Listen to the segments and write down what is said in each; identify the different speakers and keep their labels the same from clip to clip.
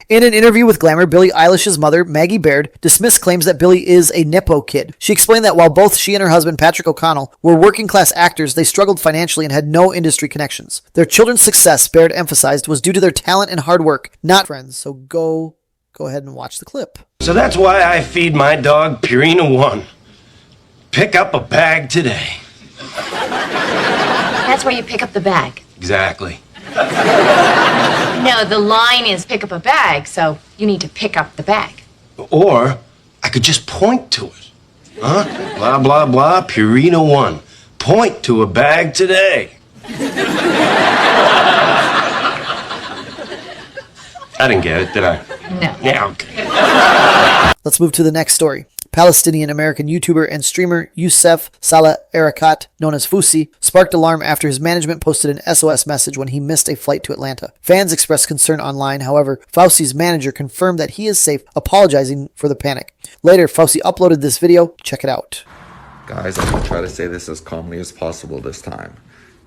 Speaker 1: In an interview with Glamour, Billie Eilish's mother, Maggie Baird, dismissed claims that Billie is a Nepo kid. She explained that while both she and her husband, Patrick O'Connell, were working-class actors, they struggled financially and had no industry connections. Their children's success, Baird emphasized, was due to their talent and hard work, not friends. So go ahead and watch the clip.
Speaker 2: So that's why I feed my dog Purina One. Pick up a bag today.
Speaker 3: That's where you pick up the bag.
Speaker 2: Exactly.
Speaker 3: No, the line is pick up a bag, so you need to pick up the bag.
Speaker 2: Or I could just point to it. Huh? Blah, blah, blah, Purina One. Point to a bag today. I didn't get it, did I?
Speaker 3: No.
Speaker 2: Yeah, okay.
Speaker 1: Let's move to the next story. Palestinian-American YouTuber and streamer Youssef Salah Erekat, known as Fousey, sparked alarm after his management posted an SOS message when he missed a flight to Atlanta. Fans expressed concern online, however, Fousey's manager confirmed that he is safe, apologizing for the panic. Later, Fousey uploaded this video. Check it out.
Speaker 4: Guys, I'm going to try to say this as calmly as possible this time.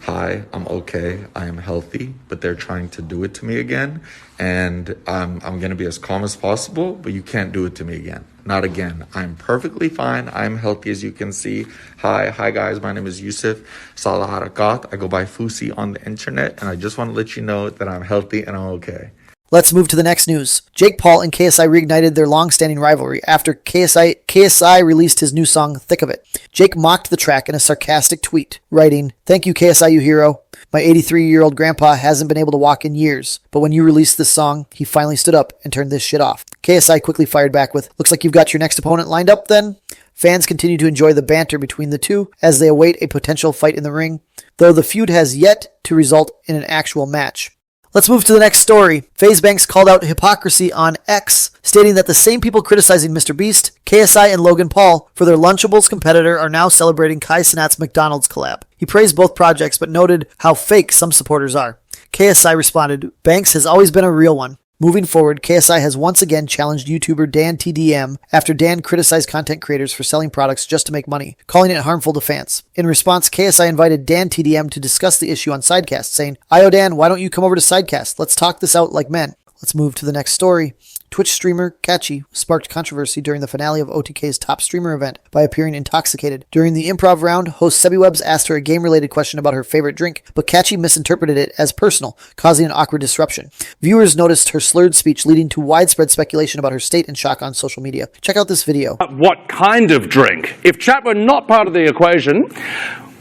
Speaker 4: Hi, I'm okay. I am healthy, but they're trying to do it to me again. And I'm going to be as calm as possible, but you can't do it to me again. Not again. I'm perfectly fine. I'm healthy, as you can see. Hi guys. My name is Youssef Salah Harakat. I go by Fousey on the internet, and I just want to let you know that I'm healthy and I'm okay.
Speaker 1: Let's move to the next news. Jake Paul and KSI reignited their long-standing rivalry after KSI released his new song, Thick of It. Jake mocked the track in a sarcastic tweet, writing, "Thank you, KSI, you hero. My 83-year-old grandpa hasn't been able to walk in years, but when you released this song, he finally stood up and turned this shit off." KSI quickly fired back with, "Looks like you've got your next opponent lined up then?" Fans continue to enjoy the banter between the two as they await a potential fight in the ring, though the feud has yet to result in an actual match. Let's move to the next story. FaZe Banks called out hypocrisy on X, stating that the same people criticizing Mr. Beast, KSI, and Logan Paul for their Lunchables competitor are now celebrating Kai Cenat's McDonald's collab. He praised both projects but noted how fake some supporters are. KSI responded, "Banks has always been a real one. Moving forward, KSI has once again challenged YouTuber Dan TDM after Dan criticized content creators for selling products just to make money, calling it harmful to fans. In response, KSI invited Dan TDM to discuss the issue on Sidecast, saying, "Ayo Dan, why don't you come over to Sidecast? Let's talk this out like men." Let's move to the next story. Twitch streamer Katchii sparked controversy during the finale of OTK's top streamer event by appearing intoxicated. During the improv round, host Sebby Webbs asked her a game-related question about her favorite drink, but Katchii misinterpreted it as personal, causing an awkward disruption. Viewers noticed her slurred speech, leading to widespread speculation about her state and shock on social media. Check out this video.
Speaker 5: What kind of drink? If chat were not part of the equation,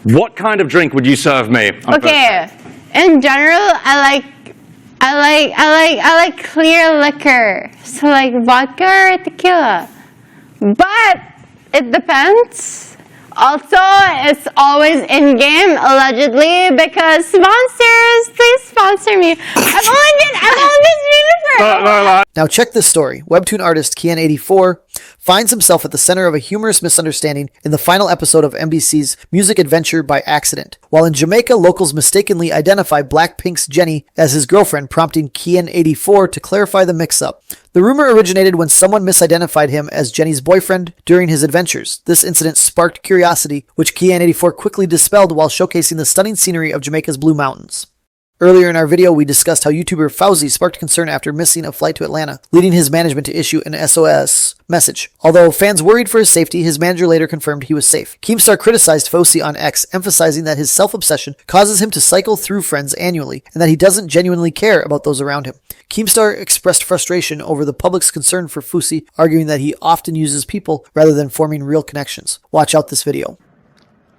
Speaker 5: what kind of drink would you serve me?
Speaker 6: Okay, in general, I like clear liquor, so like vodka or tequila. But it depends. Also, it's always in game, allegedly, because sponsors, please sponsor me. I've only been streaming for.
Speaker 1: Now check this story. Webtoon artist Kian84 finds himself at the center of a humorous misunderstanding in the final episode of MBC's Music Adventure by accident. While in Jamaica, locals mistakenly identify Blackpink's Jennie as his girlfriend, prompting Kian84 to clarify the mix-up. The rumor originated when someone misidentified him as Jennie's boyfriend during his adventures. This incident sparked curiosity, which Kian84 quickly dispelled while showcasing the stunning scenery of Jamaica's Blue Mountains. Earlier in our video, we discussed how YouTuber Fousey sparked concern after missing a flight to Atlanta, leading his management to issue an SOS message. Although fans worried for his safety, his manager later confirmed he was safe. Keemstar criticized Fousey on X, emphasizing that his self-obsession causes him to cycle through friends annually, and that he doesn't genuinely care about those around him. Keemstar expressed frustration over the public's concern for Fousey, arguing that he often uses people rather than forming real connections. Watch out this video.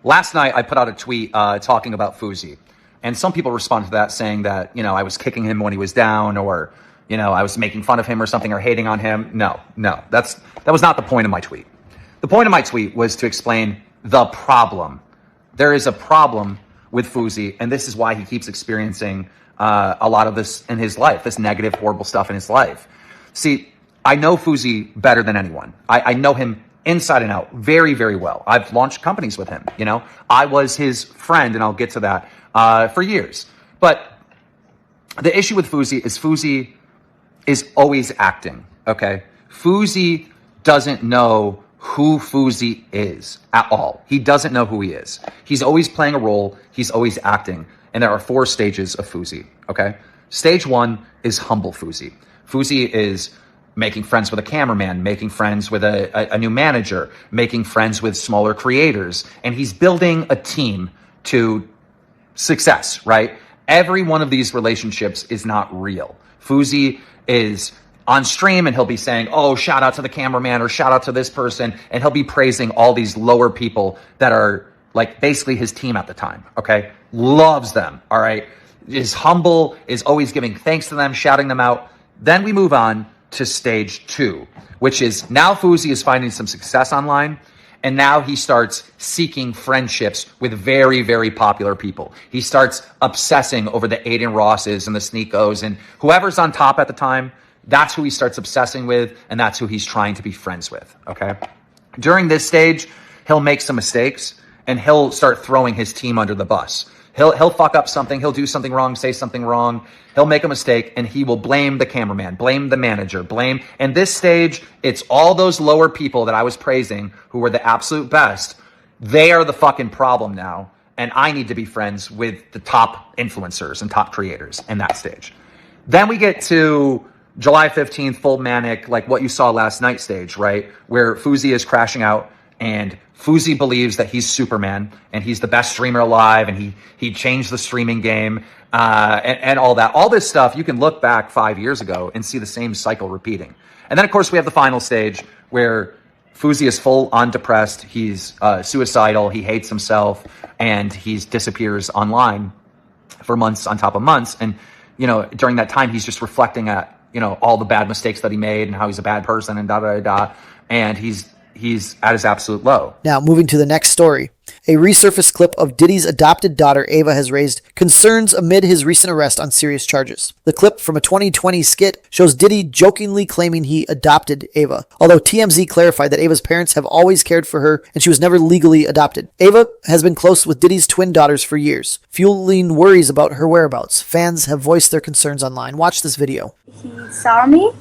Speaker 7: Last night, I put out a tweet talking about Fousey. And some people responded to that saying that, I was kicking him when he was down, or, I was making fun of him or something, or hating on him. No, that was not the point of my tweet. The point of my tweet was to explain the problem. There is a problem with Fousey, and this is why he keeps experiencing a lot of this in his life, this negative, horrible stuff in his life. See, I know Fousey better than anyone. I know him inside and out very, very well. I've launched companies with him, I was his friend, and I'll get to that. For years. But the issue with Fousey is always acting, okay? Fousey doesn't know who Fousey is at all. He doesn't know who he is. He's always playing a role. He's always acting. And there are 4 stages of Fousey, okay? Stage 1 is humble Fousey. Fousey is making friends with a cameraman, making friends with a new manager, making friends with smaller creators, and he's building a team to success, right? Every one of these relationships is not real. Fousey is on stream and he'll be saying, oh, shout out to the cameraman or shout out to this person, and he'll be praising all these lower people that are like basically his team at the time, okay? Loves them, all right? Is humble, is always giving thanks to them, shouting them out. Then we move on to stage 2, which is now Fousey is finding some success online, and now he starts seeking friendships with very, very popular people. He starts obsessing over the Aiden Rosses and the Sneakos, and whoever's on top at the time, that's who he starts obsessing with, and that's who he's trying to be friends with, okay? During this stage, he'll make some mistakes, and he'll start throwing his team under the bus. He'll fuck up something, he'll do something wrong, say something wrong, he'll make a mistake, and he will blame the cameraman, blame the manager, and this stage, it's all those lower people that I was praising who were the absolute best. They are the fucking problem now, and I need to be friends with the top influencers and top creators in that stage. Then we get to July 15th, full manic, like what you saw last night stage, right? Where Fousey is crashing out, and Fousey believes that he's Superman and he's the best streamer alive, and he changed the streaming game, and all that. All this stuff, you can look back 5 years ago and see the same cycle repeating. And then, of course, we have the final stage where Fousey is full on depressed. He's suicidal. He hates himself, and he disappears online for months on top of months. And, you know, during that time, he's just reflecting at, you know, all the bad mistakes that he made and how he's a bad person and da-da-da-da. And he's at his absolute low.
Speaker 1: Now, moving to the next story. A resurfaced clip of Diddy's adopted daughter, Ava, has raised concerns amid his recent arrest on serious charges. The clip from a 2020 skit shows Diddy jokingly claiming he adopted Ava, although TMZ clarified that Ava's parents have always cared for her and she was never legally adopted. Ava has been close with Diddy's twin daughters for years, fueling worries about her whereabouts. Fans have voiced their concerns online. Watch this video.
Speaker 8: He saw me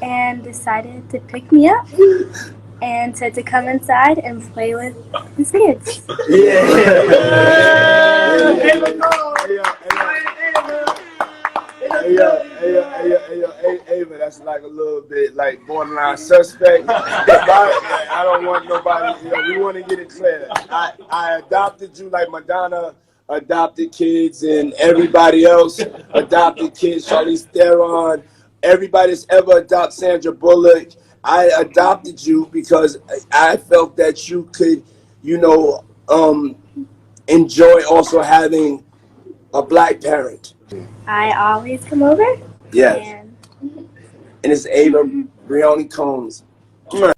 Speaker 8: and decided to pick me up and said to come inside and play with his kids.
Speaker 9: Ava, that's like a little bit like borderline suspect. I don't want nobody, we want to get it clear. I adopted you like Madonna adopted kids and everybody else adopted kids, Charlize Theron, everybody that's ever adopted Sandra Bullock. I adopted you because I felt that you could, enjoy also having a black parent.
Speaker 8: I always come over.
Speaker 9: Yes. And it's Ava Brioni Combs.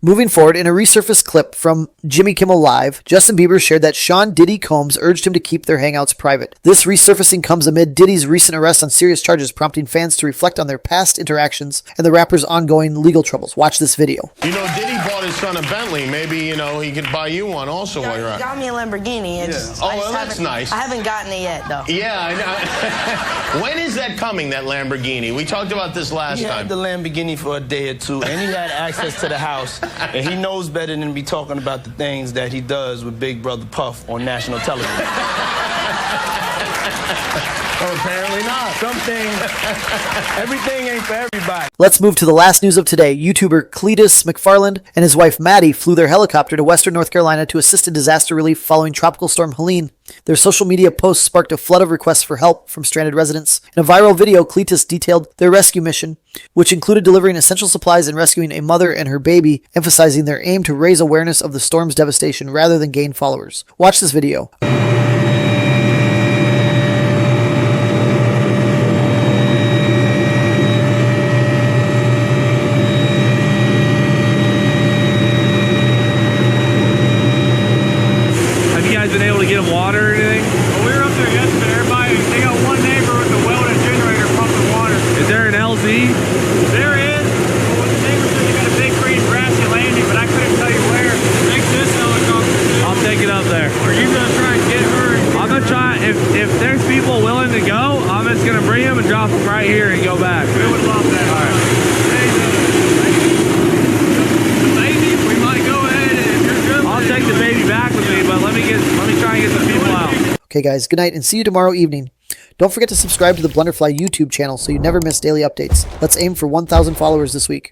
Speaker 1: Moving forward, in a resurfaced clip from Jimmy Kimmel Live, Justin Bieber shared that Sean Diddy Combs urged him to keep their hangouts private. This resurfacing comes amid Diddy's recent arrest on serious charges, prompting fans to reflect on their past interactions and the rapper's ongoing legal troubles. Watch this video.
Speaker 10: You know, Diddy bought his son a Bentley. Maybe, he could buy you one also while you're out.
Speaker 11: He got me a Lamborghini.
Speaker 10: That's nice.
Speaker 11: I haven't gotten it yet, though.
Speaker 10: Yeah, I know. When is that coming, that Lamborghini? We talked about this last time.
Speaker 12: He had the Lamborghini for a day or two, and he had access to the house. And he knows better than to be talking about the things that he does with Big Brother Puff on national television.
Speaker 10: Well, apparently not.
Speaker 12: Some things, everything ain't for everybody.
Speaker 1: Let's move to the last news of today. YouTuber Cletus McFarland and his wife Maddie flew their helicopter to Western North Carolina to assist in disaster relief following Tropical Storm Helene. Their social media posts sparked a flood of requests for help from stranded residents. In a viral video, Cletus detailed their rescue mission, which included delivering essential supplies and rescuing a mother and her baby, emphasizing their aim to raise awareness of the storm's devastation rather than gain followers. Watch this video.
Speaker 13: Been able to get them water or anything? Well, we were up there yesterday. Everybody, they got one neighbor with a welded generator pumping water. Is there an LZ? There is. Well, what the neighbor said, they got a big green grassy landing, but I couldn't tell you where. Take this helicopter. I'll take it up there. Are you gonna try and get her? I'm gonna try. If there's people willing to go, I'm just gonna bring them and drop them right here and go back. We would love that. All right. We might go ahead and if you're good. I'll take the baby back with me, but let me try and get some people out.
Speaker 1: Okay, guys, good night and see you tomorrow evening. Don't forget to subscribe to the Blunderfly YouTube channel so you never miss daily updates. Let's aim for 1,000 followers this week.